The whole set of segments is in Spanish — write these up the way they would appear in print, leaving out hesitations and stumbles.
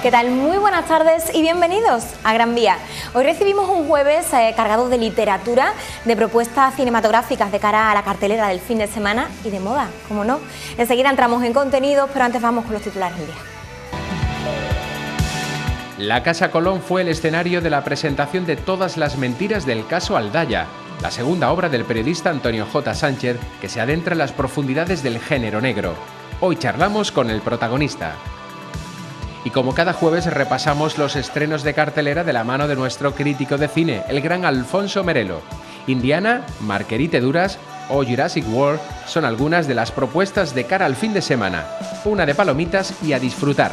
¿Qué tal? Muy buenas tardes y bienvenidos a Gran Vía. Hoy recibimos un jueves cargado de literatura, de propuestas cinematográficas de cara a la cartelera del fin de semana y de moda, como no. Enseguida entramos en contenidos, pero antes vamos con los titulares del día. La Casa Colón fue el escenario de la presentación de Todas las mentiras del caso Aldaya, la segunda obra del periodista Antonio J. Sánchez, que se adentra en las profundidades del género negro. Hoy charlamos con el protagonista. Y como cada jueves repasamos los estrenos de cartelera de la mano de nuestro crítico de cine, el gran Alfonso Merelo. Indiana, Marguerite Duras o Jurassic World son algunas de las propuestas de cara al fin de semana. Una de palomitas y a disfrutar.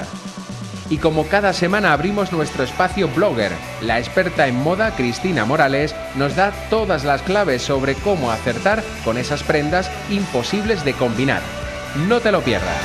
Y como cada semana abrimos nuestro espacio blogger, la experta en moda Cristina Morales nos da todas las claves sobre cómo acertar con esas prendas imposibles de combinar. No te lo pierdas.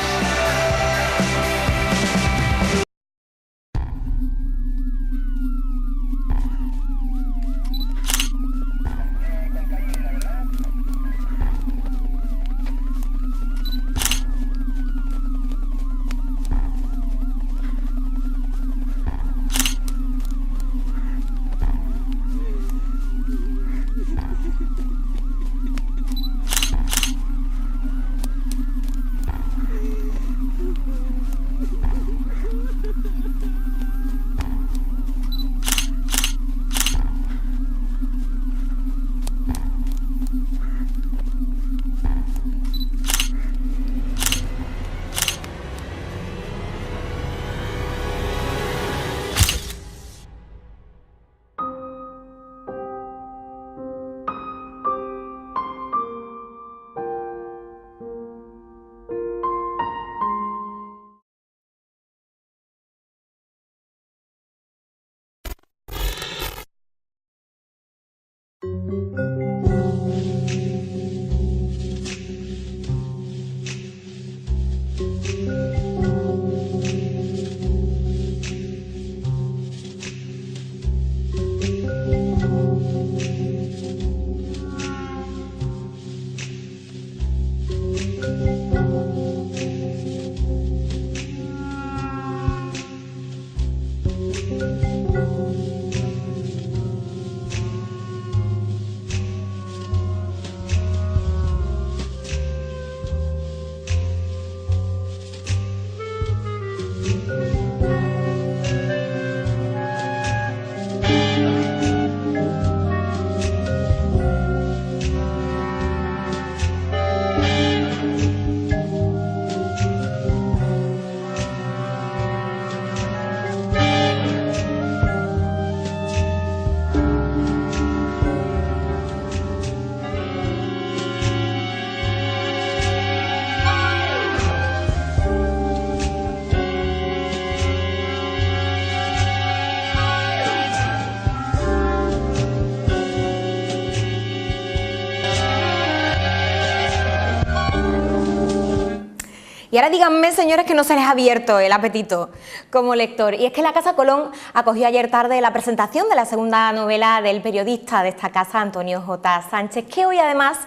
Y ahora díganme, señores, que no se les ha abierto el apetito como lector. Y es que la Casa Colón acogió ayer tarde la presentación de la segunda novela del periodista de esta casa, Antonio J. Sánchez, que hoy además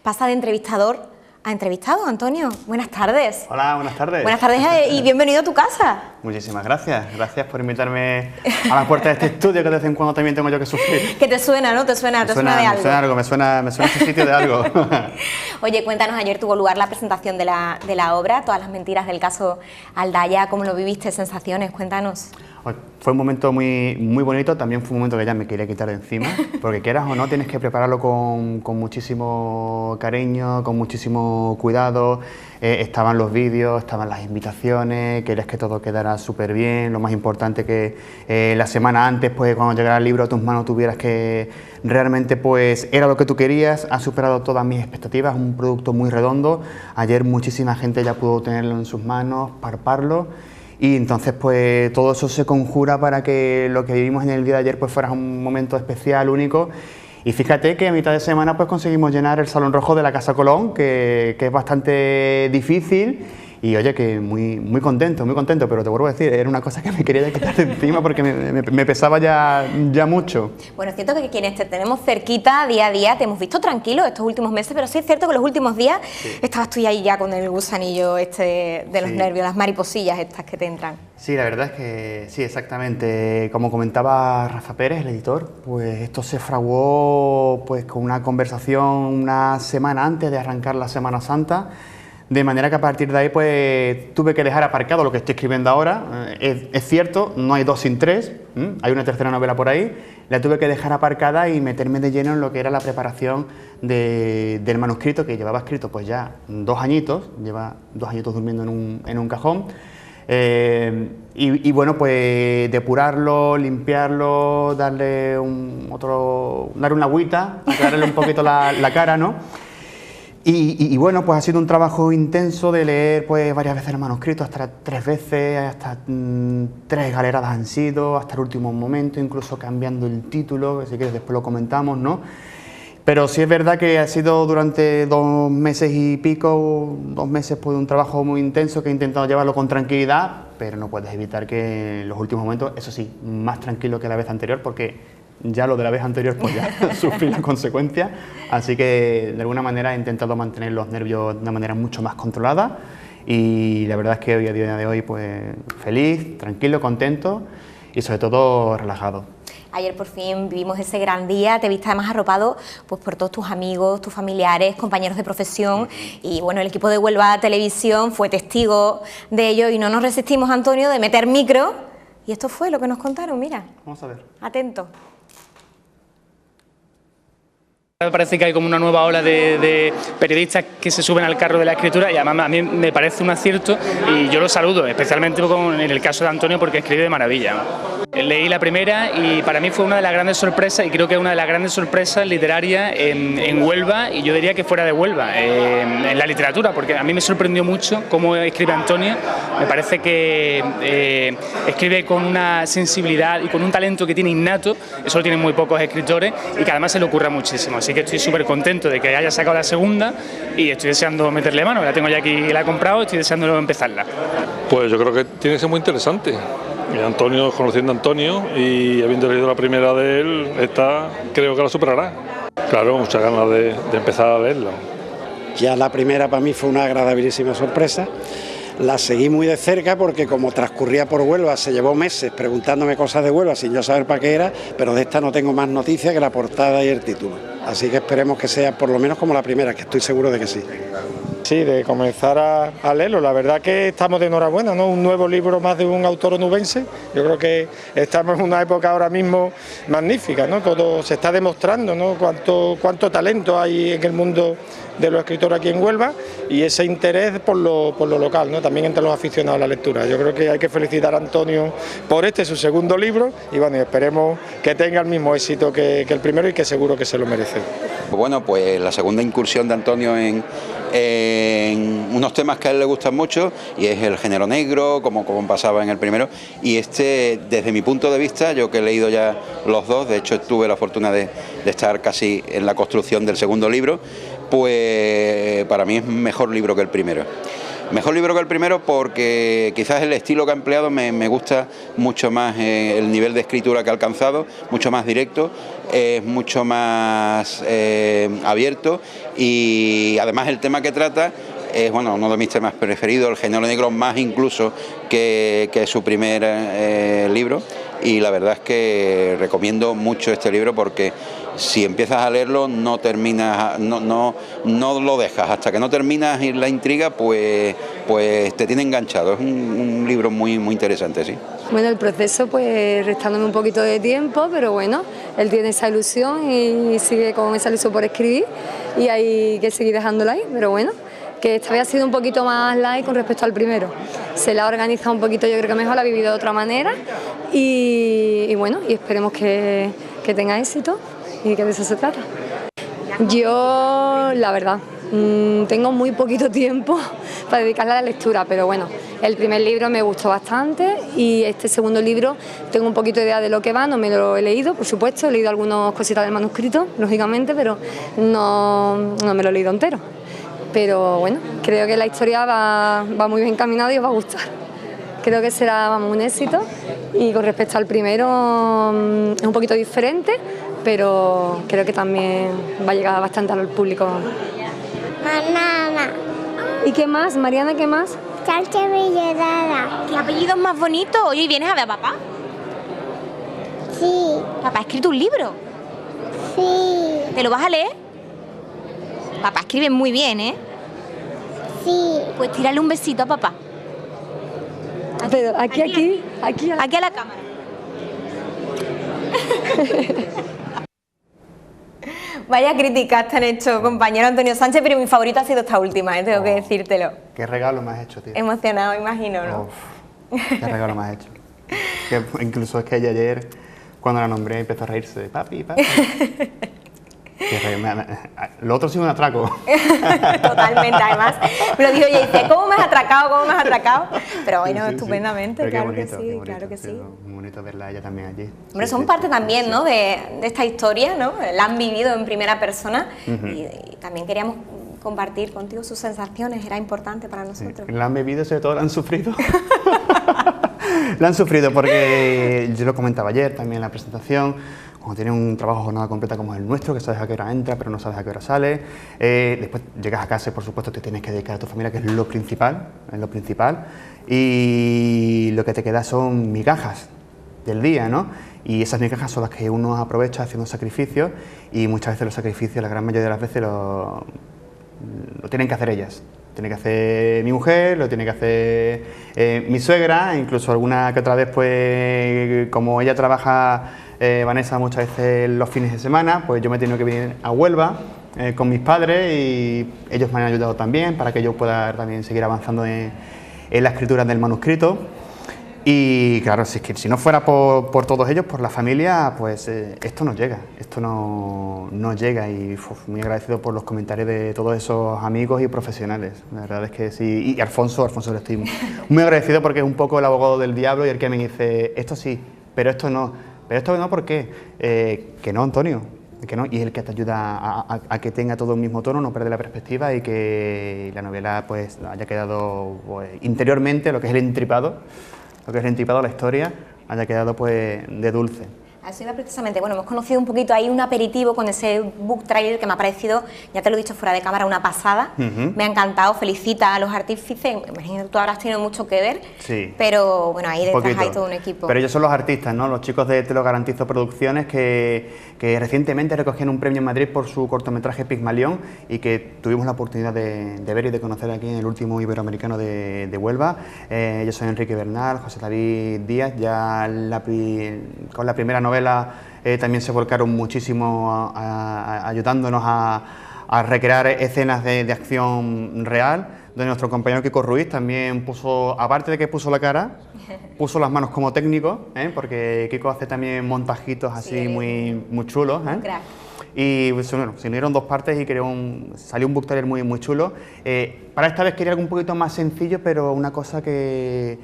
pasa de entrevistador a entrevistado. Antonio, buenas tardes. Hola, buenas tardes. Buenas tardes y bienvenido a tu casa. Muchísimas gracias. Gracias por invitarme a la puerta de este estudio que de vez en cuando también tengo yo que sufrir. Que te suena, ¿no? Te suena de algo. Me suena este sitio de algo. Oye, cuéntanos, ayer tuvo lugar la presentación de la obra, Todas las mentiras del caso Aldaya. ¿Cómo lo viviste? ¿Sensaciones? Cuéntanos. Fue un momento muy bonito, también fue un momento que ya me quería quitar de encima, porque quieras o no, tienes que prepararlo con muchísimo cariño, con muchísimo cuidado. Estaban los vídeos, estaban las invitaciones, querías que todo quedara súper bien. Lo más importante que la semana antes, pues cuando llegara el libro a tus manos, tuvieras que realmente pues era lo que tú querías. Ha superado todas mis expectativas, un producto muy redondo. Ayer muchísima gente ya pudo tenerlo en sus manos, palparlo. Y entonces pues todo eso se conjura para que lo que vivimos en el día de ayer pues fuera un momento especial, único. Y fíjate que a mitad de semana pues conseguimos llenar el Salón Rojo de la Casa Colón, que es bastante difícil oye, que muy contento, pero te vuelvo a decir, era una cosa que me quería quitar de encima porque me pesaba ya mucho. Bueno, es cierto que quienes te tenemos cerquita día a día te hemos visto tranquilo estos últimos meses, pero sí es cierto que los últimos días estabas tú ahí ya con el gusanillo este de los nervios, las mariposillas estas que te entran. Sí, la verdad es que sí, exactamente. Como comentaba Rafa Pérez, el editor, pues esto se fraguó pues con una conversación una semana antes de arrancar la Semana Santa, de manera que a partir de ahí pues tuve que dejar aparcado lo que estoy escribiendo ahora. Es cierto, no hay 2 sin 3, hay una tercera novela por ahí, la tuve que dejar aparcada y meterme de lleno en lo que era la preparación del manuscrito, que llevaba escrito pues ya 2 añitos, lleva 2 añitos durmiendo en un cajón. Y bueno, pues depurarlo, limpiarlo, darle una agüita, aclararle un poquito la cara, ¿no? Y bueno, pues ha sido un trabajo intenso de leer pues varias veces el manuscrito, hasta 3 veces, hasta 3 galeradas han sido, hasta el último momento, incluso cambiando el título, que si quieres después lo comentamos, ¿no? Pero sí es verdad que ha sido durante 2 meses y pico, 2 meses pues un trabajo muy intenso que he intentado llevarlo con tranquilidad, pero no puedes evitar que en los últimos momentos, eso sí, más tranquilo que la vez anterior, porque ya lo de la vez anterior pues ya sufrí las consecuencias, así que de alguna manera he intentado mantener los nervios de una manera mucho más controlada y la verdad es que hoy a día de hoy pues feliz, tranquilo, contento y sobre todo relajado. Ayer por fin vivimos ese gran día, te viste además arropado pues por todos tus amigos, tus familiares, compañeros de profesión y bueno, el equipo de Huelva Televisión fue testigo de ello y no nos resistimos, Antonio, de meter micro y esto fue lo que nos contaron, mira. Vamos a ver. Atento. Me parece que hay como una nueva ola de periodistas que se suben al carro de la escritura y además a mí me parece un acierto y yo lo saludo, especialmente en el caso de Antonio porque escribe de maravilla. Leí la primera y para mí fue una de las grandes sorpresas y creo que es una de las grandes sorpresas literarias en Huelva y yo diría que fuera de Huelva, en la literatura, porque a mí me sorprendió mucho cómo escribe Antonio, me parece que escribe con una sensibilidad y con un talento que tiene innato, eso lo tienen muy pocos escritores y que además se le ocurra muchísimo, así que estoy súper contento de que haya sacado la segunda y estoy deseando meterle mano, la tengo ya aquí, la he comprado, estoy deseando empezarla. Pues yo creo que tiene que ser muy interesante. Y Antonio, conociendo a Antonio y habiendo leído la primera de él, esta creo que la superará. Claro, muchas ganas de empezar a leerla. Ya la primera para mí fue una agradabilísima sorpresa. La seguí muy de cerca porque como transcurría por Huelva, se llevó meses preguntándome cosas de Huelva sin yo saber para qué era, pero de esta no tengo más noticias que la portada y el título. Así que esperemos que sea por lo menos como la primera, que estoy seguro de que sí. Sí, de comenzar a leerlo. La verdad que estamos de enhorabuena, ¿no? Un nuevo libro más de un autor onubense. Yo creo que estamos en una época ahora mismo magnífica, ¿no? Todo se está demostrando, ¿no? Cuánto talento hay en el mundo de los escritores aquí en Huelva y ese interés por lo local, ¿no? También entre los aficionados a la lectura. Yo creo que hay que felicitar a Antonio por su segundo libro y bueno, esperemos que tenga el mismo éxito que el primero y que seguro que se lo merece. Bueno, pues la segunda incursión de Antonio en unos temas que a él le gustan mucho y es el género negro, como pasaba en el primero, y desde mi punto de vista, yo que he leído ya los 2, de hecho tuve la fortuna de estar casi en la construcción del segundo libro, pues para mí es mejor libro que el primero. Mejor libro que el primero porque quizás el estilo que ha empleado me gusta mucho más, el nivel de escritura que ha alcanzado, mucho más directo, es mucho más abierto y además el tema que trata es uno de mis temas preferidos, el género negro más incluso que su primer libro y la verdad es que recomiendo mucho este libro porque si empiezas a leerlo no terminas, no lo dejas, hasta que no terminas la intriga pues te tiene enganchado, es un libro muy interesante, sí. Bueno, el proceso pues restándome un poquito de tiempo, pero bueno, él tiene esa ilusión y sigue con esa ilusión por escribir y hay que seguir dejándola ahí, pero bueno, que esta vez ha sido un poquito más light con respecto al primero. Se la ha organizado un poquito, yo creo que mejor, la ha vivido de otra manera y bueno, y esperemos que tenga éxito y que de eso se trata. Yo, la verdad, tengo muy poquito tiempo para dedicarle a la lectura, pero bueno, el primer libro me gustó bastante y este segundo libro tengo un poquito de idea de lo que va, no me lo he leído, por supuesto, he leído algunas cositas del manuscrito, lógicamente, pero no me lo he leído entero. pero bueno, creo que la historia va muy bien encaminada y os va a gustar. Creo que será, vamos, un éxito, y con respecto al primero es un poquito diferente, pero creo que también va a llegar bastante al público. Banana. ¿Y qué más, Mariana, qué más? Sánchez Villarada. ¿Qué apellido más bonito? Oye, ¿y vienes a ver a papá? Sí, ¿Papá ha escrito un libro? sí, ¿Te lo vas a leer? Papá escribe muy bien, ¿eh? sí. Pues tírale un besito a papá. Pero aquí. Aquí a la cámara. Vaya críticas te han hecho, compañero Antonio Sánchez, pero mi favorito ha sido esta última, tengo que decírtelo. Qué regalo me has hecho, tío. Emocionado, imagino, ¿no? Uf, qué regalo me has hecho. Que incluso es que ella ayer, cuando la nombré, empezó a reírse de papi, papi. Lo otro sí un atraco. Totalmente, además me lo dijo ella y dice, ¿cómo me has atracado? ¿Cómo me has atracado? Pero bueno, Sí, sí, estupendamente, sí. claro, Bonito, que sí, bonito, claro que sí. Muy bonito verla a ella también allí. Hombre, Sí, son sí, parte sí, también, sí. ¿no? de esta historia, ¿no? La han vivido en primera persona y también queríamos compartir contigo sus sensaciones, era importante para nosotros. La han bebido, sobre todo la han sufrido. La han sufrido porque yo lo comentaba ayer también en la presentación. Cuando tienes un trabajo jornada completa como el nuestro, que sabes a qué hora entra, pero no sabes a qué hora sale, después llegas a casa y por supuesto te tienes que dedicar a tu familia, que es lo principal, y lo que te queda son migajas del día, ¿no? Y esas migajas son las que uno aprovecha haciendo sacrificios, y muchas veces los sacrificios, la gran mayoría de las veces, lo tienen que hacer ellas. Tiene que hacer mi mujer, lo tiene que hacer mi suegra, incluso alguna que otra vez, pues como ella trabaja, Vanessa, muchas veces los fines de semana, pues yo me he tenido que venir a Huelva con mis padres y ellos me han ayudado también para que yo pueda también seguir avanzando en la escritura del manuscrito. Y claro, si no fuera por todos ellos, por la familia, pues esto no llega, y muy agradecido por los comentarios de todos esos amigos y profesionales, la verdad es que sí, y Alfonso le estoy muy agradecido porque es un poco el abogado del diablo y el que me dice, esto sí, pero esto no, ¿por qué? Que no, Antonio, que no, y es el que te ayuda a que tenga todo el mismo tono, no perder la perspectiva y que la novela pues haya quedado pues, interiormente, lo que es el entripado, la historia, haya quedado pues de dulce. Eso iba precisamente, bueno, hemos conocido un poquito ahí un aperitivo con ese book trailer que me ha parecido, ya te lo he dicho fuera de cámara, una pasada. Me ha encantado, felicita a los artífices, me imagino que tú habrás tenido mucho que ver, sí, pero bueno, ahí detrás hay todo un equipo. Pero ellos son los artistas, ¿no? Los chicos de Te lo garantizo Producciones que recientemente recogieron un premio en Madrid por su cortometraje Pigmalión y que tuvimos la oportunidad de ver y de conocer aquí en el último Iberoamericano de Huelva. Ellos son Enrique Bernal, José David Díaz, ya con la primera novela también se volcaron muchísimo ayudándonos a recrear escenas de acción real, donde nuestro compañero Kiko Ruiz también puso, aparte de que puso la cara, puso las manos como técnico, porque Kiko hace también montajitos así sí, muy chulos. Crack. Y pues, bueno, se unieron dos partes y salió un book trailer muy chulo. Para esta vez quería algo un poquito más sencillo, pero una cosa que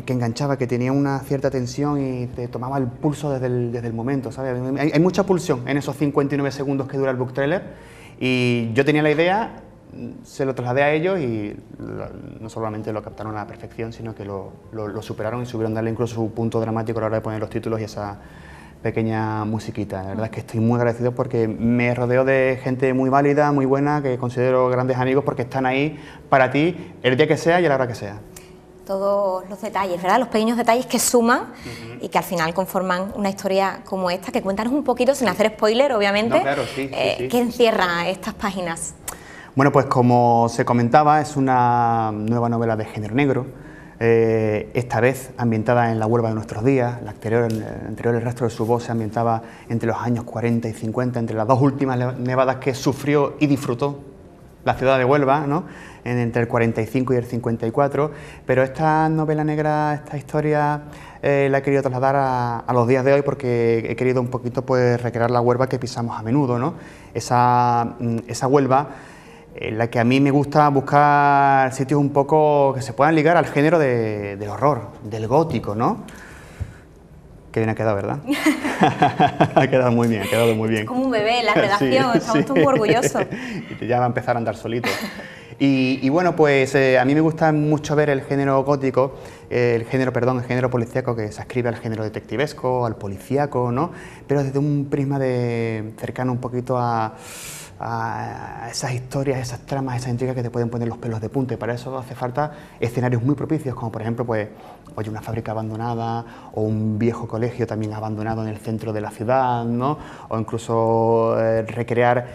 enganchaba, que tenía una cierta tensión y te tomaba el pulso desde el momento, ¿sabes? Hay mucha pulsión en esos 59 segundos que dura el book trailer y yo tenía la idea, se lo trasladé a ellos y no solamente lo captaron a la perfección, sino que lo superaron y supieron darle incluso su punto dramático a la hora de poner los títulos y esa pequeña musiquita. La verdad es que estoy muy agradecido porque me rodeo de gente muy válida, muy buena, que considero grandes amigos porque están ahí para ti el día que sea y a la hora que sea. Todos los detalles, ¿verdad? Los pequeños detalles que suman y que al final conforman una historia como esta, que cuéntanos un poquito, sin hacer spoiler, obviamente, no, claro, sí. ¿Qué encierra estas páginas? Bueno, pues como se comentaba, es una nueva novela de género negro, esta vez ambientada en la Huelva de nuestros días. La anterior, el resto de su voz se ambientaba entre los años 40 y 50, entre las dos últimas nevadas que sufrió y disfrutó la ciudad de Huelva, ¿no? Entre el 45 y el 54, pero esta novela negra, esta historia, la he querido trasladar a los días de hoy porque he querido un poquito pues recrear la Huelva que pisamos a menudo, ¿no? Esa Huelva en la que a mí me gusta buscar sitios un poco que se puedan ligar al género del horror, del gótico, ¿no? Qué bien ha quedado, ¿verdad? Ha quedado muy bien, ha quedado muy bien. Es como un bebé en la redacción, Sí, estamos sí. todos muy orgullosos. Y ya va a empezar a andar solito. Y bueno, pues a mí me gusta mucho ver el género gótico, el género policíaco, que se ascribe al género detectivesco, al policíaco, ¿no? Pero desde un prisma cercano un poquito a esas historias, esas tramas, esas intrigas que te pueden poner los pelos de punta, y para eso hace falta escenarios muy propicios, como por ejemplo, pues, oye, una fábrica abandonada o un viejo colegio también abandonado en el centro de la ciudad, ¿no? O incluso recrear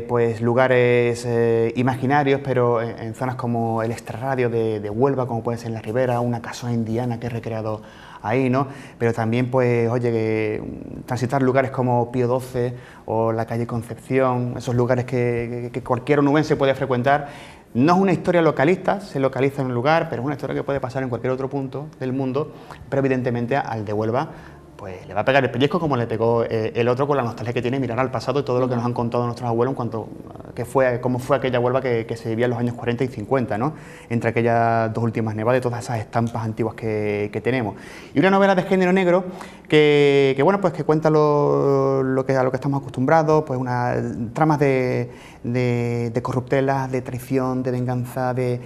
pues lugares imaginarios, pero en zonas como el extrarradio de Huelva, como puede ser en la Ribera, una casona indiana que he recreado ahí, ¿no? Pero también, pues, oye, transitar lugares como Pío XII o la calle Concepción, esos lugares que cualquier onubense puede frecuentar. No es una historia localista, se localiza en un lugar, pero es una historia que puede pasar en cualquier otro punto del mundo, pero evidentemente al de Huelva pues le va a pegar el pellizco como le pegó el otro, con la nostalgia que tiene mirar al pasado y todo lo que nos han contado nuestros abuelos en cuanto a cómo fue aquella Huelva que se vivía en los años 40 y 50, ¿no? Entre aquellas dos últimas nevadas y todas esas estampas antiguas que tenemos. Y una novela de género negro que bueno, pues que cuenta a lo que estamos acostumbrados, pues unas tramas de corruptelas, de traición, de venganza, de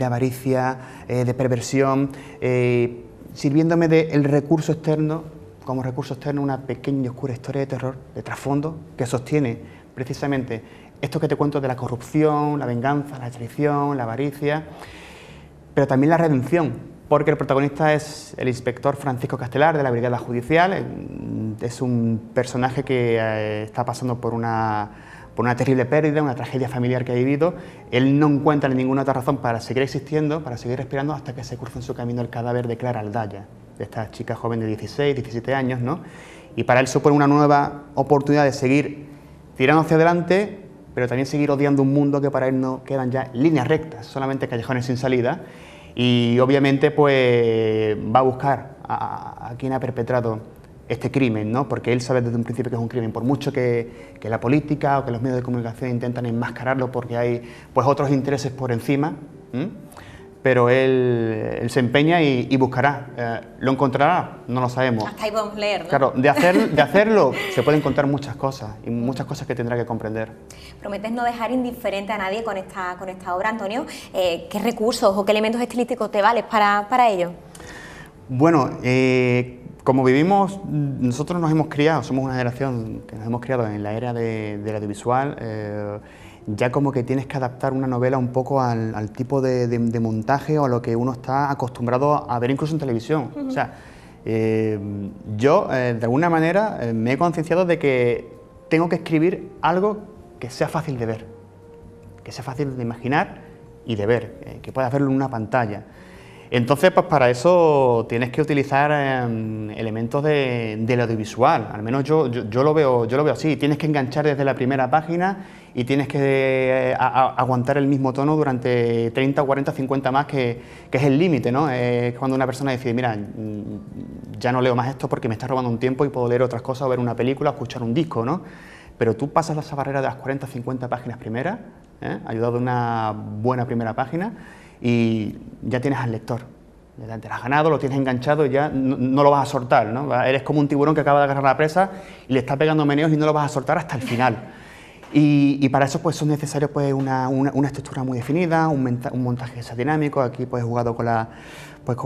avaricia, de perversión, sirviéndome del recurso externo, como recurso externo, una pequeña y oscura historia de terror, de trasfondo, que sostiene precisamente esto que te cuento de la corrupción, la venganza, la traición, la avaricia, pero también la redención, porque el protagonista es el inspector Francisco Castelar, de la Brigada Judicial. Es un personaje que está pasando por una terrible pérdida, una tragedia familiar que ha vivido. Él no encuentra ninguna otra razón para seguir existiendo, para seguir respirando, hasta que se cruza en su camino el cadáver de Clara Aldaya, de esta chica joven de 16, 17 años, ¿no? Y para él supone una nueva oportunidad de seguir tirando hacia adelante, pero también seguir odiando un mundo que para él no quedan ya líneas rectas, solamente callejones sin salida. Y obviamente pues va a buscar a quien ha perpetrado este crimen, ¿no? Porque él sabe desde un principio que es un crimen, por mucho que la política o que los medios de comunicación intentan enmascararlo porque hay pues otros intereses por encima, pero él se empeña y buscará. ¿Lo encontrará? No lo sabemos. Hasta ahí podemos leer, ¿no? Claro, de hacerlo se pueden contar muchas cosas, y muchas cosas que tendrá que comprender. Prometes no dejar indiferente a nadie con esta obra, Antonio. ¿Qué recursos o qué elementos estilísticos te vales para ello? Bueno, como vivimos, nosotros nos hemos criado, somos una generación que nos hemos criado en la era del audiovisual, ya como que tienes que adaptar una novela un poco al tipo de montaje o a lo que uno está acostumbrado a ver incluso en televisión. O sea, yo de alguna manera me he concienciado de que tengo que escribir algo que sea fácil de ver, que sea fácil de imaginar y de ver, que puedas verlo en una pantalla. Entonces, pues para eso tienes que utilizar elementos del audiovisual, al menos yo lo veo así. Tienes que enganchar desde la primera página y tienes que aguantar el mismo tono durante 30, 40, 50 más, que es el límite, ¿no? Es cuando una persona decide, mira, ya no leo más esto porque me está robando un tiempo y puedo leer otras cosas, o ver una película, o escuchar un disco, ¿no? Pero tú pasas esa barrera de las 40, 50 páginas primeras, ayudado de una buena primera página, y ya tienes al lector, ya te lo has ganado, lo tienes enganchado y ya no lo vas a soltar, ¿no? Eres como un tiburón que acaba de agarrar la presa y le está pegando meneos y no lo vas a soltar hasta el final. Y para eso pues son necesarios pues una estructura muy definida, un montaje dinámico. Aquí pues he jugado con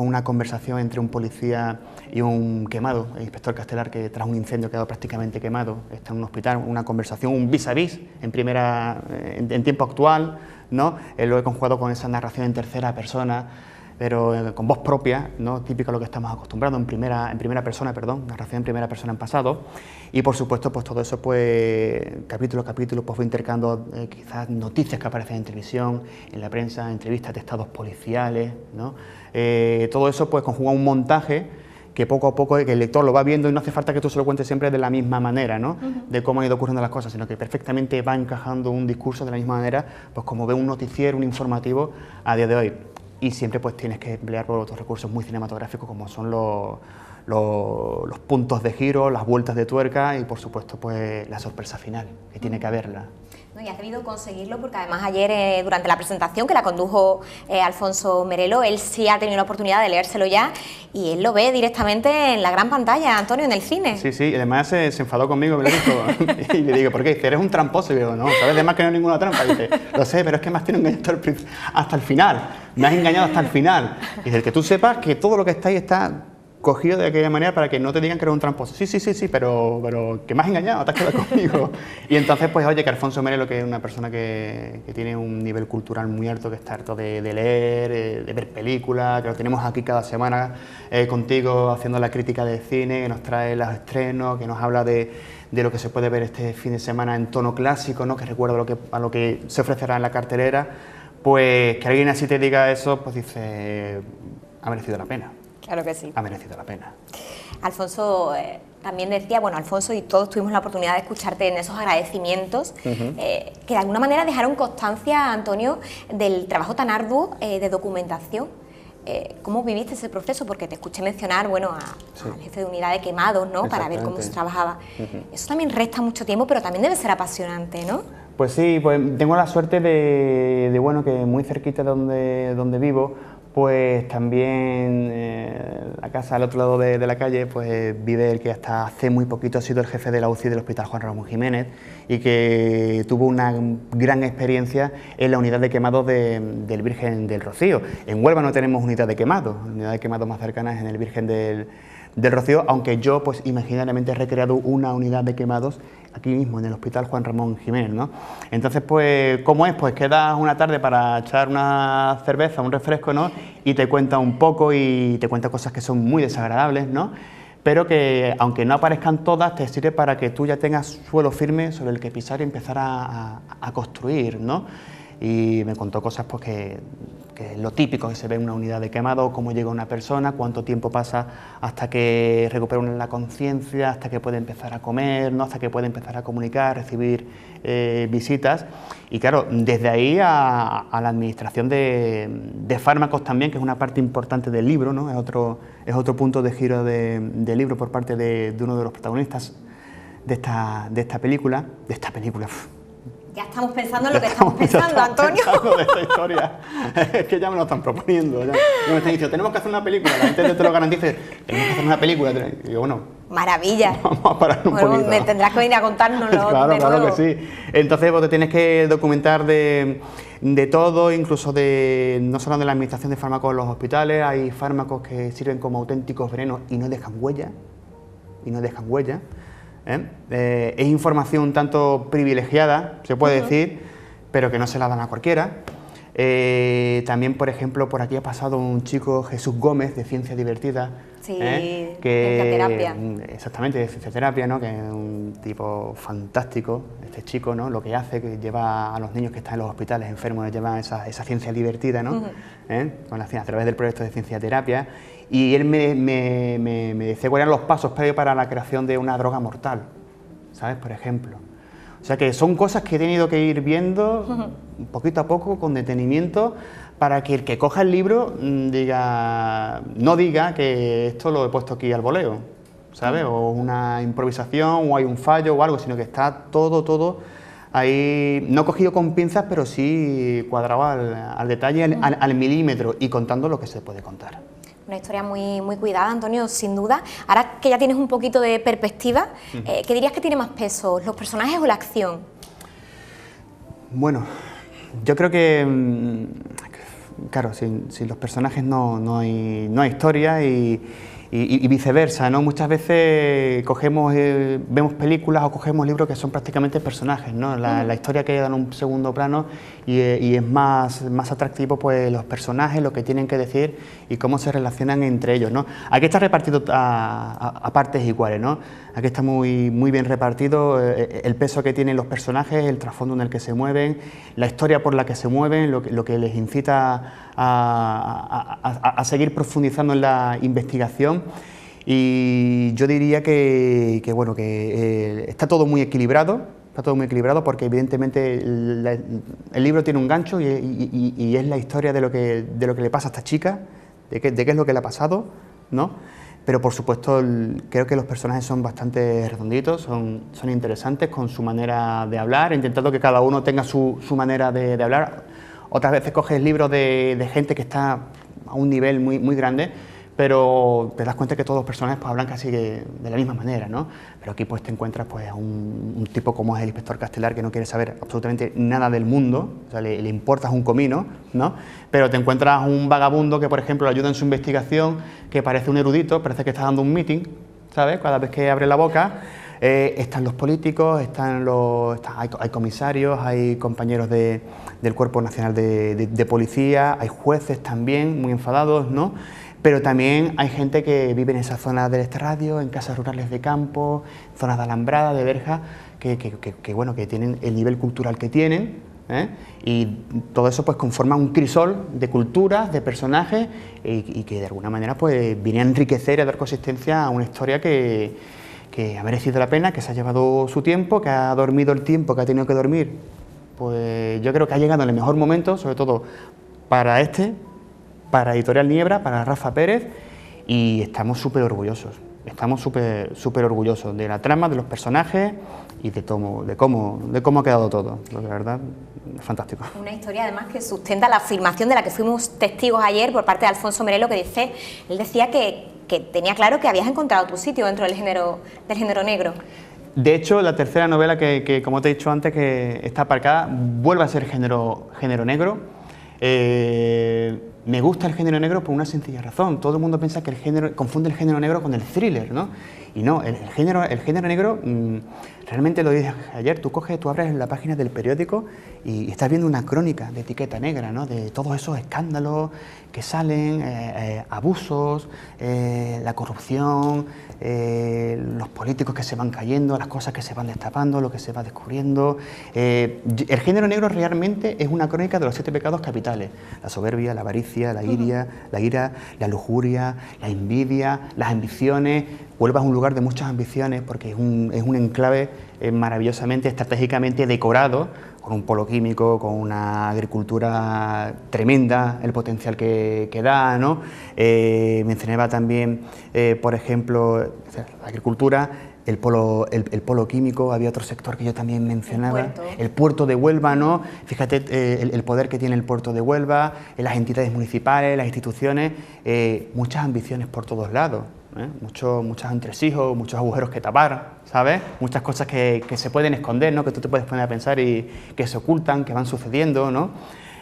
una conversación entre un policía y un quemado, el inspector Castelar, que tras un incendio ha quedado prácticamente quemado, está en un hospital, una conversación, un vis a vis en tiempo actual, ¿no? Lo he conjugado con esa narración en tercera persona, pero con voz propia, ¿no? Típico a lo que estamos acostumbrados, en primera persona, narración en primera persona en pasado. Y por supuesto, pues todo eso, pues capítulo a capítulo, pues voy intercalando quizás noticias que aparecen en televisión, en la prensa, entrevistas de estados policiales, ¿no? Todo eso pues conjuga un montaje que poco a poco que el lector lo va viendo, y no hace falta que tú se lo cuentes siempre de la misma manera, ¿no? De cómo han ido ocurriendo las cosas, sino que perfectamente va encajando un discurso de la misma manera, pues como ve un noticiero, un informativo a día de hoy. Y siempre pues tienes que emplear por otros recursos muy cinematográficos, como son los puntos de giro, las vueltas de tuerca y por supuesto pues la sorpresa final, que tiene que haberla. No, y has debido conseguirlo porque además ayer durante la presentación que la condujo Alfonso Merelo, él sí ha tenido la oportunidad de leérselo ya y él lo ve directamente en la gran pantalla, Antonio, en el cine. Sí, sí, y además se enfadó conmigo, me lo dijo, y le digo, ¿por qué? Dice, eres un tramposo, y digo, no, sabes además que no hay ninguna trampa, y dice, lo sé, pero es que me has tenido engañado hasta el final, me has engañado hasta el final, y dice, que tú sepas que todo lo que está ahí está cogido de aquella manera para que no te digan que eres un tramposo. Sí, pero que me has engañado, te has quedado conmigo. Y entonces, pues oye, que Alfonso Merelo, que es una persona que tiene un nivel cultural muy alto, que está harto de leer, de ver películas, que lo tenemos aquí cada semana contigo haciendo la crítica de cine, que nos trae los estrenos, que nos habla de lo que se puede ver este fin de semana en tono clásico, ¿no? Que recuerda a lo que se ofrecerá en la cartelera, pues que alguien así te diga eso, pues dice, ha merecido la pena. Claro que sí. Ha merecido la pena. Alfonso también decía, bueno, Alfonso y todos tuvimos la oportunidad de escucharte en esos agradecimientos, que de alguna manera dejaron constancia, Antonio, del trabajo tan arduo de documentación. ¿Cómo viviste ese proceso? Porque te escuché mencionar, bueno, al jefe de unidad de quemados, ¿no? Para ver cómo se trabajaba. Eso también resta mucho tiempo, pero también debe ser apasionante, ¿no? Pues sí, pues tengo la suerte de bueno, que muy cerquita de donde vivo, pues también la casa al otro lado de la calle, pues vive el que hasta hace muy poquito ha sido el jefe de la UCI del Hospital Juan Ramón Jiménez y que tuvo una gran experiencia en la unidad de quemados del Virgen del Rocío. En Huelva no tenemos unidad de quemados, la unidad de quemados más cercana es en el Virgen del Rocío, aunque yo pues imaginariamente he recreado una unidad de quemados aquí mismo en el Hospital Juan Ramón Jiménez, ¿no? Entonces, pues, ¿cómo es? Pues quedas una tarde para echar una cerveza, un refresco, ¿no? Y te cuenta un poco y te cuenta cosas que son muy desagradables, ¿no? Pero que, aunque no aparezcan todas, te sirve para que tú ya tengas suelo firme sobre el que pisar y empezar a construir, ¿no? Y me contó cosas pues que es lo típico que se ve en una unidad de quemado, cómo llega una persona, cuánto tiempo pasa hasta que recupera la conciencia, hasta que puede empezar a comer, ¿no? Hasta que puede empezar a comunicar, recibir visitas. Y claro, desde ahí a la administración de fármacos también, que es una parte importante del libro, ¿no? Es otro punto de giro del libro por parte de uno de los protagonistas de esta película. Ya estamos pensando en lo que estamos pensando, Antonio. De esta historia. Es que ya me lo están proponiendo. Ya me están diciendo, tenemos que hacer una película. La gente te lo garantiza, tenemos que hacer una película. Y digo, bueno, maravilla. Vamos a parar un poquito. Me tendrás que venir a contárnoslo. Claro que sí. Entonces, pues, te tienes que documentar de todo, incluso no solo de la administración de fármacos en los hospitales. Hay fármacos que sirven como auténticos venenos y no dejan huella. Es información un tanto privilegiada, se puede decir, pero que no se la dan a cualquiera. También, por ejemplo, por aquí ha pasado un chico, Jesús Gómez, de Ciencia Divertida. Sí, Cienciaterapia. Exactamente, de Cienciaterapia, ¿no? Que es un tipo fantástico, este chico, ¿no? Lo que hace, que lleva a los niños que están en los hospitales enfermos, les lleva esa ciencia divertida, ¿no? A través del proyecto de Cienciaterapia. Y él me decía cuáles eran los pasos previos para la creación de una droga mortal, ¿sabes? Por ejemplo. O sea que son cosas que he tenido que ir viendo poquito a poco, con detenimiento, para que el que coja el libro no diga que esto lo he puesto aquí al voleo, ¿sabes? O una improvisación, o hay un fallo o algo, sino que está todo ahí, no cogido con pinzas, pero sí cuadrado al detalle, al milímetro, y contando lo que se puede contar. Una historia muy, muy cuidada, Antonio, sin duda. Ahora que ya tienes un poquito de perspectiva, ¿qué dirías que tiene más peso, los personajes o la acción? Bueno, yo creo que, claro, sin los personajes no hay historia y viceversa, ¿no? Muchas veces vemos películas o cogemos libros que son prácticamente personajes, ¿no? La historia queda en un segundo plano y es más atractivo pues los personajes, lo que tienen que decir y cómo se relacionan entre ellos, ¿no? Aquí está repartido a partes iguales, ¿no? Aquí está muy bien repartido el peso que tienen los personajes, el trasfondo en el que se mueven, la historia por la que se mueven, lo que les incita a seguir profundizando en la investigación. Y yo diría que está todo muy equilibrado, porque evidentemente el libro tiene un gancho y es la historia de lo que le pasa a esta chica, de qué es lo que le ha pasado, ¿no? pero por supuesto creo que los personajes son bastante redonditos, son interesantes con su manera de hablar, intentando que cada uno tenga su manera de hablar. Otras veces coges libros de gente que está a un nivel muy grande, pero te das cuenta que todos los personajes pues, hablan casi de la misma manera, ¿no? Pero aquí pues te encuentras pues, a un tipo como es el inspector Castelar, que no quiere saber absolutamente nada del mundo, o sea, le importas un comino, ¿no? Pero te encuentras un vagabundo que, por ejemplo, le ayuda en su investigación, que parece un erudito, parece que está dando un meeting, ¿sabes? Cada vez que abre la boca. Están los políticos, hay comisarios, hay compañeros del Cuerpo Nacional de Policía, hay jueces también muy enfadados, ¿no? Pero también hay gente que vive en esa zona del extrarradio, en casas rurales de campo, zonas de alambrada, de verja, que tienen el nivel cultural que tienen, ¿eh? Y todo eso pues conforma un crisol de culturas, de personajes y que de alguna manera pues viene a enriquecer y a dar consistencia a una historia que ha merecido la pena, que se ha llevado su tiempo, que ha dormido el tiempo que ha tenido que dormir. Pues yo creo que ha llegado en el mejor momento, sobre todo para Editorial Niebra, para Rafa Pérez, y estamos súper orgullosos. Estamos súper orgullosos de la trama, de los personajes y de cómo ha quedado todo. La verdad, es fantástico. Una historia además que sustenta la afirmación de la que fuimos testigos ayer por parte de Alfonso Merelo, que él decía que tenía claro que habías encontrado tu sitio dentro del género negro. De hecho, la tercera novela que como te he dicho antes, que está aparcada, vuelve a ser género negro. Me gusta el género negro por una sencilla razón. Todo el mundo piensa que confunde el género negro con el thriller, ¿no? Y no, el género negro, realmente lo dije ayer, tú abres la página del periódico y estás viendo una crónica de etiqueta negra, ¿no? De todos esos escándalos que salen, abusos, la corrupción, los políticos que se van cayendo, las cosas que se van destapando, lo que se va descubriendo. El género negro realmente es una crónica de los 7 pecados capitales: la soberbia, la avaricia, la ira, la lujuria, la envidia, las ambiciones. Huelva es un lugar de muchas ambiciones porque es un enclave maravillosamente, estratégicamente decorado, con un polo químico, con una agricultura tremenda, el potencial que da, ¿no? Mencionaba también, por ejemplo, la agricultura, el polo químico. Había otro sector que yo también mencionaba, el puerto de Huelva, ¿no? Fíjate el poder que tiene el puerto de Huelva, las entidades municipales, las instituciones, muchas ambiciones por todos lados, ¿eh? Muchos entresijos, muchos agujeros que tapar, ¿sabes? Muchas cosas que se pueden esconder, ¿no? Que tú te puedes poner a pensar y que se ocultan, que van sucediendo, ¿no?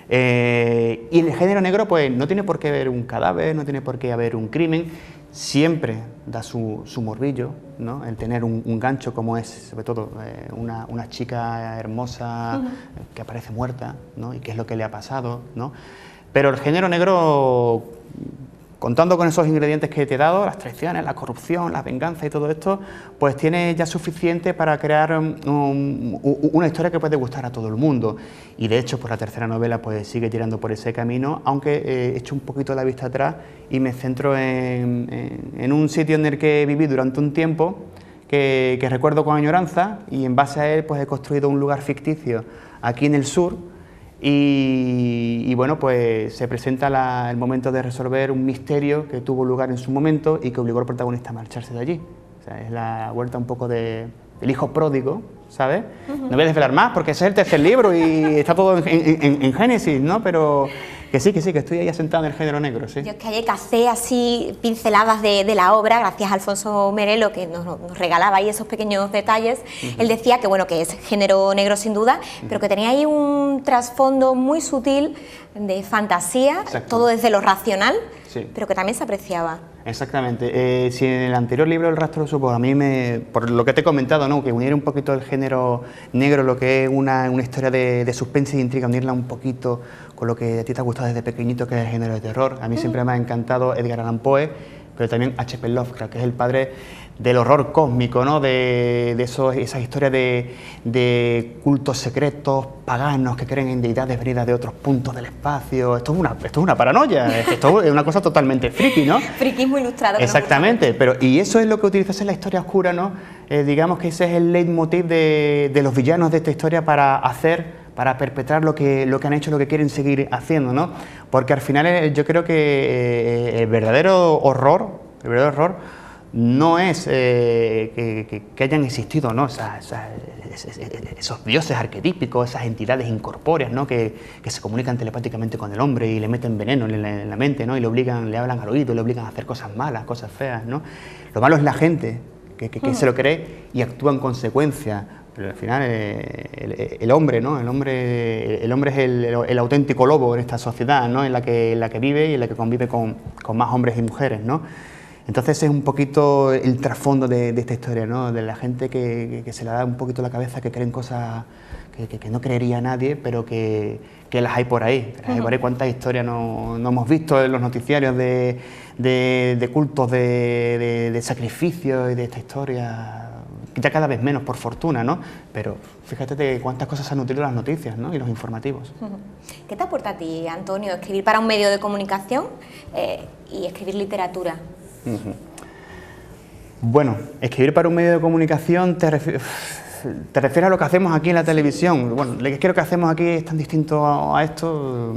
Y en el género negro pues no tiene por qué haber un cadáver, no tiene por qué haber un crimen, siempre da su morbillo, ¿no? El tener un gancho como es, sobre todo, una chica hermosa que aparece muerta, ¿no? Y qué es lo que le ha pasado, ¿no? Pero el género negro, contando con esos ingredientes que te he dado, las traiciones, la corrupción, la venganza y todo esto, pues tiene ya suficiente para crear una historia que puede gustar a todo el mundo. Y de hecho, pues la tercera novela pues sigue tirando por ese camino, aunque he hecho un poquito la vista atrás y me centro en un sitio en el que viví durante un tiempo, que recuerdo con añoranza, y en base a él pues he construido un lugar ficticio aquí en el sur. Y bueno, pues se presenta el momento de resolver un misterio que tuvo lugar en su momento y que obligó al protagonista a marcharse de allí. O sea, es la vuelta un poco del hijo pródigo, ¿sabes? No voy a desvelar más porque ese es el tercer libro y está todo en Génesis, ¿no? Pero que sí, que estoy ahí asentado en el género negro, sí. Yo es que ayer cacé así pinceladas de la obra, gracias a Alfonso Merelo, que nos regalaba ahí esos pequeños detalles. Él decía que, bueno, que es género negro sin duda, pero que tenía ahí un trasfondo muy sutil de fantasía, todo desde lo racional, pero que también se apreciaba. Exactamente. Si en el anterior libro, El rastro de su voz, a mí por lo que te he comentado, ¿no? Que uniera un poquito el género negro, lo que es una historia de suspense e intriga, unirla un poquito con lo que a ti te ha gustado desde pequeñito, que es el género de terror. A mí siempre me ha encantado Edgar Allan Poe, pero también H.P. Lovecraft, que es el padre del horror cósmico, ¿no? De esas historias de cultos secretos, paganos, que creen en deidades venidas de otros puntos del espacio. Esto es una paranoia, esto es una cosa totalmente friki, ¿no? Friquismo ilustrado. Exactamente, y eso es lo que utilizas en la historia oscura, ¿no? Digamos que ese es el leitmotiv de los villanos de esta historia para perpetrar lo que han hecho, lo que quieren seguir haciendo, ¿no? Porque al final yo creo que el verdadero horror El verdadero error no es que hayan existido, ¿no? Esos dioses arquetípicos, esas entidades incorpóreas, ¿no? que se comunican telepáticamente con el hombre y le meten veneno en la mente, ¿no? Y le hablan al oído, le obligan a hacer cosas malas, cosas feas, ¿no? Lo malo es la gente que se lo cree y actúa en consecuencia. Pero al final el hombre, ¿no? El hombre es el auténtico lobo en esta sociedad, ¿no? en la que vive y en la que convive con más hombres y mujeres, ¿no? Entonces es un poquito el trasfondo de esta historia, ¿no? De la gente que se le da un poquito la cabeza, que creen cosas que no creería nadie, pero que las hay por ahí. ¿Cuántas historias no hemos visto en los noticiarios de cultos, de sacrificios y de esta historia? Ya cada vez menos, por fortuna, ¿no? Pero fíjate de cuántas cosas se han nutrido las noticias, ¿no? Y los informativos. ¿Qué te aporta a ti, Antonio, escribir para un medio de comunicación y escribir literatura? Bueno, escribir para un medio de comunicación te refieres a lo que hacemos aquí en la televisión. Bueno, lo que hacemos aquí es tan distinto a esto.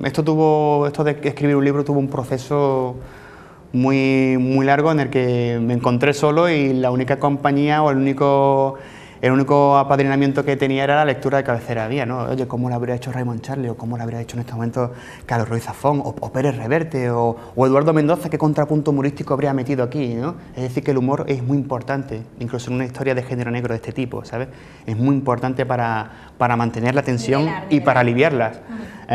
Esto de escribir un libro tuvo un proceso muy largo en el que me encontré solo y la única compañía o el único apadrinamiento que tenía era la lectura de cabecera había, ¿no? Oye, ¿cómo lo habría hecho Raymond Charlie o cómo lo habría hecho en este momento Carlos Ruiz Zafón o Pérez Reverte o Eduardo Mendoza? ¿Qué contrapunto humorístico habría metido aquí, ¿no? Es decir, que el humor es muy importante, incluso en una historia de género negro de este tipo, ¿sabes? Es muy importante para mantener la tensión y para aliviarlas,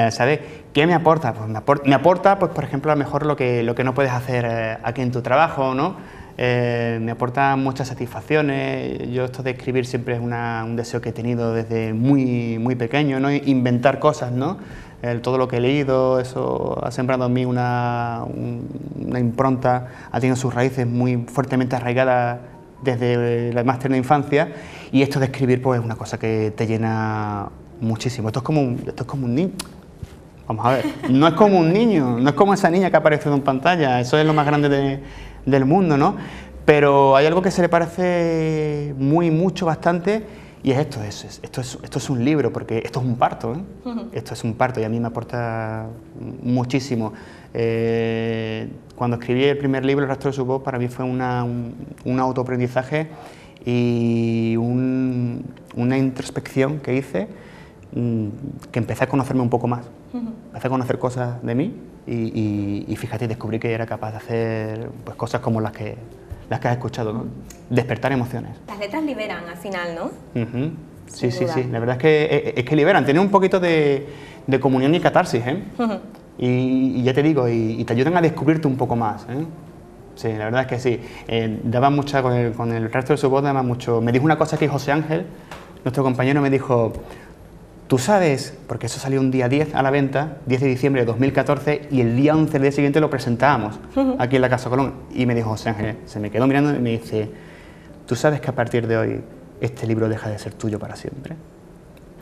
¿sabes? ¿Qué me aporta? Pues me aporta, pues, por ejemplo, a lo mejor lo que no puedes hacer aquí en tu trabajo, ¿no? Me aporta muchas satisfacciones. Yo esto de escribir siempre es un deseo que he tenido desde muy pequeño, ¿no? Inventar cosas, ¿no? Todo lo que he leído, eso ha sembrado en mí una impronta, ha tenido sus raíces muy fuertemente arraigadas desde la más tierna infancia, y esto de escribir pues es una cosa que te llena muchísimo. Esto es como un niño. Vamos a ver, no es como un niño, no es como esa niña que ha aparecido en pantalla, eso es lo más grande del mundo, ¿no? Pero hay algo que se le parece bastante, y es esto es un libro, porque esto es un parto, ¿eh? Esto es un parto y a mí me aporta muchísimo. Cuando escribí el primer libro, El rastro de su voz, para mí fue un autoaprendizaje y una introspección que hice, que empecé a conocerme un poco más. Empecé a conocer cosas de mí y fíjate, descubrí que era capaz de hacer pues, cosas como las que has escuchado, ¿no? Despertar emociones. Las letras liberan al final, ¿no? Sí, la verdad es que liberan, tienen un poquito de comunión y catarsis, ¿eh? Y ya te digo, y te ayudan a descubrirte un poco más, ¿eh? Sí, la verdad es que sí. Daba mucha, con el resto de su voz, daba mucho. Me dijo una cosa que José Ángel, nuestro compañero, me dijo: tú sabes, porque eso salió un día 10 a la venta, 10 de diciembre de 2014, y el día 11 del día siguiente lo presentábamos aquí en la Casa Colón. Y me dijo José Ángel, se me quedó mirando y me dice: tú sabes que a partir de hoy este libro deja de ser tuyo para siempre.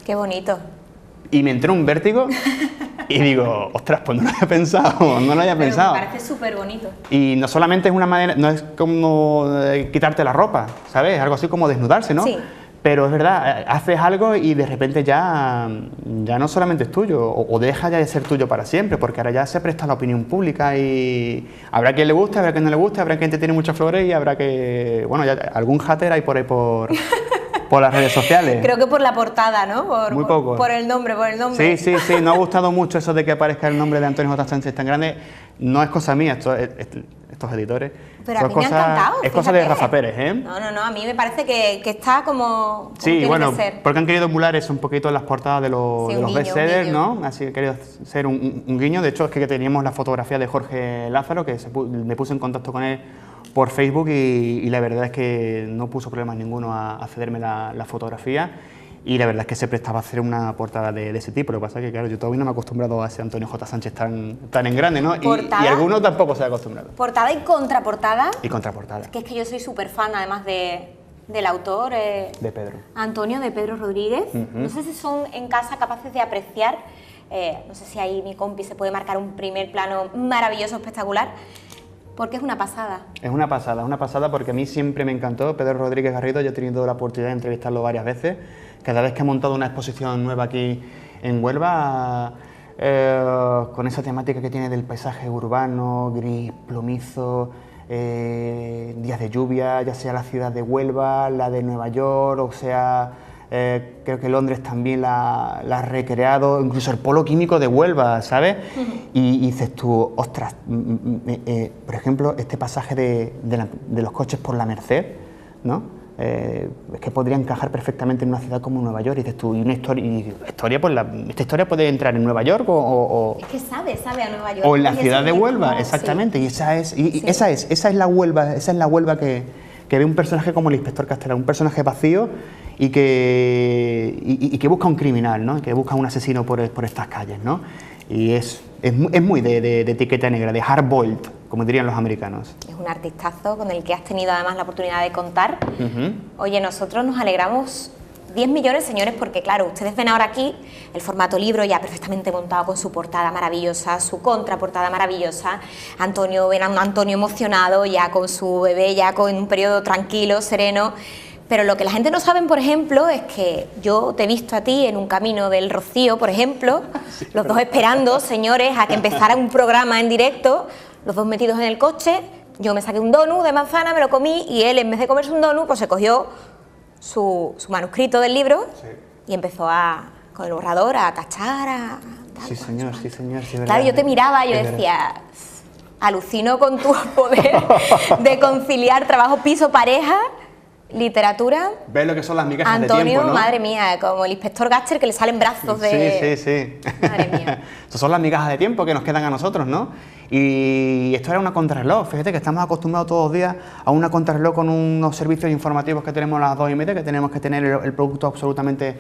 Qué bonito. Y me entró un vértigo y digo, ostras, pues no lo había pensado, no lo había pensado. Me parece súper bonito. Y no solamente es una manera, no es como quitarte la ropa, ¿sabes? Algo así como desnudarse, ¿no? Sí. Pero es verdad, haces algo y de repente ya no solamente es tuyo, o deja ya de ser tuyo para siempre, porque ahora ya se presta a la opinión pública y habrá quien le guste, habrá quien no le guste, habrá quien te tiene muchas flores y habrá que, bueno, ya algún hater hay por ahí por las redes sociales. Creo que por la portada, ¿no? Muy poco. Por el nombre. Sí, no ha gustado mucho eso de que aparezca el nombre de Antonio J. Sánchez tan grande. No es cosa mía, estos editores. Pero a mí me ha encantado. Es cosa de Rafa Pérez, ¿eh? No, a mí me parece que está como sí, tiene bueno, que ser. Porque han querido emular eso un poquito en las portadas de los bestsellers, ¿no? Así que he querido ser un guiño. De hecho, es que teníamos la fotografía de Jorge Lázaro, que me puse en contacto con él por Facebook y la verdad es que no puso problemas ninguno a cederme la fotografía. Y la verdad es que se prestaba a hacer una portada de ese tipo. Lo que pasa es que, claro, yo todavía no me he acostumbrado a ese Antonio J. Sánchez tan en grande, ¿no? Y algunos tampoco se han acostumbrado. Portada y contraportada. Y contraportada. Que es que yo soy súper fan, además del autor. De Pedro. Antonio, de Pedro Rodríguez. No sé si son en casa capaces de apreciar. No sé si ahí mi compi se puede marcar un primer plano maravilloso, espectacular. Porque es una pasada. Es una pasada porque a mí siempre me encantó Pedro Rodríguez Garrido. Yo he tenido la oportunidad de entrevistarlo varias veces. Cada vez que ha montado una exposición nueva aquí en Huelva, con esa temática que tiene del paisaje urbano, gris, plomizo, días de lluvia, ya sea la ciudad de Huelva, la de Nueva York, o sea, creo que Londres también la ha recreado, incluso el polo químico de Huelva, ¿sabes? Y dices tú, ostras, por ejemplo, este pasaje de los coches por la Merced, ¿no? Es que podría encajar perfectamente en una ciudad como Nueva York, y dices tú, esta historia puede entrar en Nueva York o es que sabe a Nueva York. o en la ciudad de Huelva, exactamente, sí. Y esa es la Huelva que ve un personaje como el inspector Castelar, un personaje vacío y que busca un criminal, ¿no? Que busca un asesino por estas calles, ¿no? Y es muy de etiqueta negra, de hard boiled, como dirían los americanos. Es un artistazo con el que has tenido además la oportunidad de contar. Oye, nosotros nos alegramos 10 millones, señores, porque claro, ustedes ven ahora aquí el formato libro ya perfectamente montado con su portada maravillosa, su contraportada maravillosa. Antonio, ven a un Antonio emocionado ya con su bebé, ya con un periodo tranquilo, sereno. Pero lo que la gente no sabe, por ejemplo, es que yo te he visto a ti en un camino del Rocío, por ejemplo, los dos esperando, señores, a que empezara un programa en directo, los dos metidos en el coche. Yo me saqué un donut de manzana, me lo comí, y él, en vez de comerse un donut, pues se cogió su manuscrito del libro y empezó con el borrador a tachar, Sí, señor, sí, señor. Sí, claro, yo te miraba y yo decía, alucino con tu poder de conciliar trabajo, piso, pareja, literatura. ¿Ves lo que son las migajas Antonio, de tiempo, no? Madre mía, como el inspector Gaster que le salen brazos de... Sí. Madre mía. Esas son las migajas de tiempo que nos quedan a nosotros, ¿no? Y esto era una contrarreloj. Fíjate que estamos acostumbrados todos los días a una contrarreloj con unos servicios informativos que tenemos a las 2:30, que tenemos que tener el producto absolutamente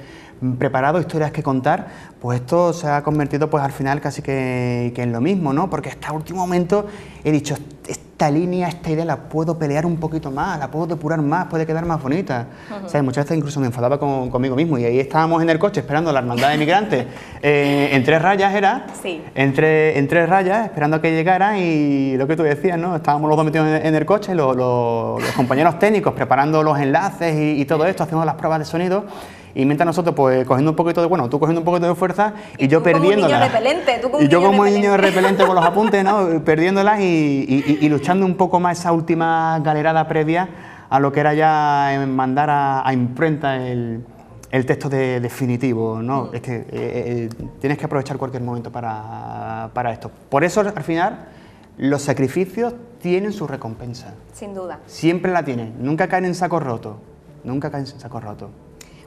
preparado, historias que contar. Pues esto se ha convertido pues al final casi que en lo mismo, ¿no? Porque hasta el último momento he dicho, esta línea, esta idea la puedo pelear un poquito más, la puedo depurar más, puede quedar más bonita. O sea, muchas veces incluso me enfadaba conmigo mismo, y ahí estábamos en el coche esperando la hermandad de migrantes, en 3 rayas era, en 3 rayas, esperando a que llegara, y lo que tú decías, ¿no? Estábamos los dos metidos en el coche, los compañeros técnicos preparando los enlaces y todo esto, haciendo las pruebas de sonido. Y mientras nosotros, pues, cogiendo un poquito de, bueno, tú cogiendo un poquito de fuerza y yo perdiéndola. Y yo como un niño repelente con los apuntes, ¿no? Perdiéndolas y luchando un poco más esa última galerada previa a lo que era ya mandar a imprenta el texto definitivo, ¿no? Es que tienes que aprovechar cualquier momento para esto. Por eso, al final, los sacrificios tienen su recompensa. Sin duda. Siempre la tienen. Nunca caen en saco roto. Nunca caen en saco roto.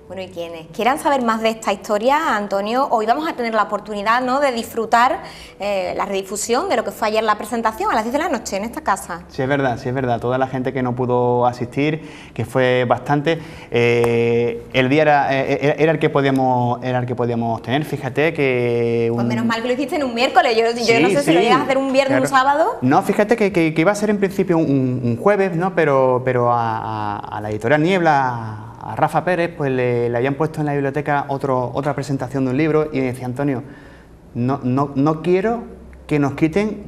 Bueno, y quienes quieran saber más de esta historia, Antonio, hoy vamos a tener la oportunidad, ¿no?, de disfrutar la redifusión de lo que fue ayer la presentación a las 10 de la noche en esta casa. Sí, es verdad. Toda la gente que no pudo asistir, que fue bastante, el día era el que podíamos tener. Fíjate que... Pues menos mal que lo hiciste en un miércoles, yo no sé si lo llegas a hacer un viernes o un sábado. No, fíjate que iba a ser en principio un jueves, ¿no? Pero a la editorial Niebla, a Rafa Pérez, pues le habían puesto en la biblioteca otra presentación de un libro, y me decía, Antonio, no quiero que nos quiten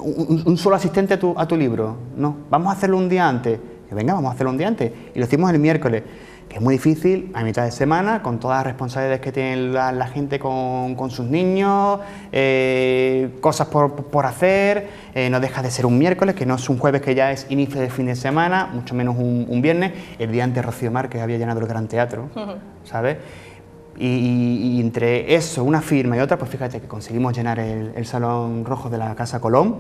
un solo asistente a tu libro, no, vamos a hacerlo un día antes. Y venga, vamos a hacerlo un día antes. Y lo hicimos el miércoles, que es muy difícil, a mitad de semana, con todas las responsabilidades que tiene la gente con sus niños, cosas por hacer, no deja de ser un miércoles, que no es un jueves que ya es inicio de fin de semana, mucho menos un viernes. El día antes Rocío Márquez había llenado el Gran Teatro, ¿sabes? Y entre eso, una firma y otra, pues fíjate que conseguimos llenar el Salón Rojo de la Casa Colón.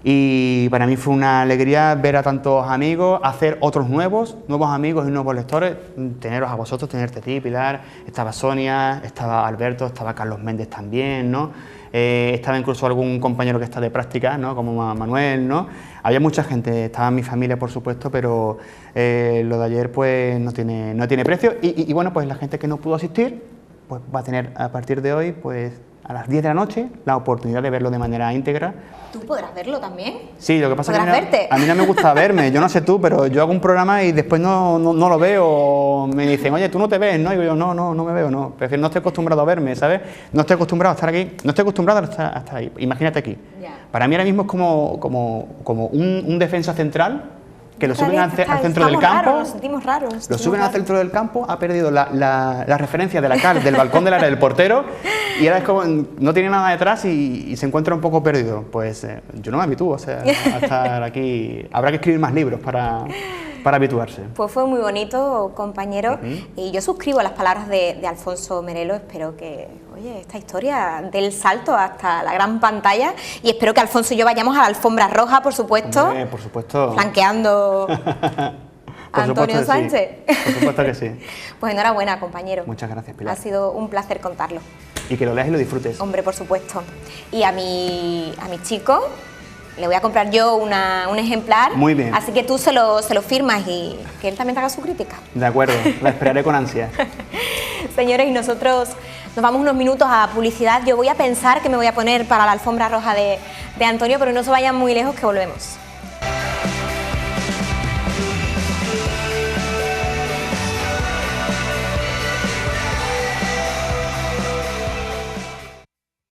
Y para mí fue una alegría ver a tantos amigos, hacer otros nuevos amigos y nuevos lectores, teneros a vosotros, tenerte a ti, Pilar, estaba Sonia, estaba Alberto, estaba Carlos Méndez también, ¿no? Estaba incluso algún compañero que está de práctica, ¿no? Como Manuel, ¿no? Había mucha gente, estaba mi familia, por supuesto, pero lo de ayer pues no tiene precio, y bueno, pues la gente que no pudo asistir pues va a tener a partir de hoy, pues a las 10 de la noche, la oportunidad de verlo de manera íntegra. ¿Tú podrás verlo también? Sí, lo que pasa es que a mí no me gusta verme, yo no sé tú, pero yo hago un programa y después no lo veo, me dicen, oye, tú no te ves, ¿no? Y yo, no me veo, no, prefiero, no estoy acostumbrado a verme, ¿sabes? No estoy acostumbrado a estar aquí, no estoy acostumbrado a estar ahí, imagínate aquí. Ya. Para mí ahora mismo es como un defensa central que lo suben al centro del campo. Nos sentimos raros. Lo suben al centro del campo, ha perdido la referencia de la cal del balcón del área del portero y ahora es como no tiene nada detrás y se encuentra un poco perdido. Pues yo no me habitúo, o sea, a estar aquí. Habrá que escribir más libros para habituarse. Pues fue muy bonito, compañero, y yo suscribo las palabras de Alfonso Merelo. Espero que, oye, esta historia dé el salto hasta la gran pantalla y espero que Alfonso y yo vayamos a la alfombra roja, por supuesto. Hombre, por supuesto. Flanqueando a Antonio Sánchez. Sí. Por supuesto que sí. Pues enhorabuena, compañero. Muchas gracias, Pilar. Ha sido un placer contarlo. Y que lo leas y lo disfrutes. Hombre, por supuesto. Y a mi chico le voy a comprar yo un ejemplar. Muy bien. Así que tú se lo firmas y que él también te haga su crítica. De acuerdo, la esperaré con ansia. Señores, y nosotros nos vamos unos minutos a publicidad. Yo voy a pensar que me voy a poner para la alfombra roja de Antonio, pero no se vayan muy lejos que volvemos.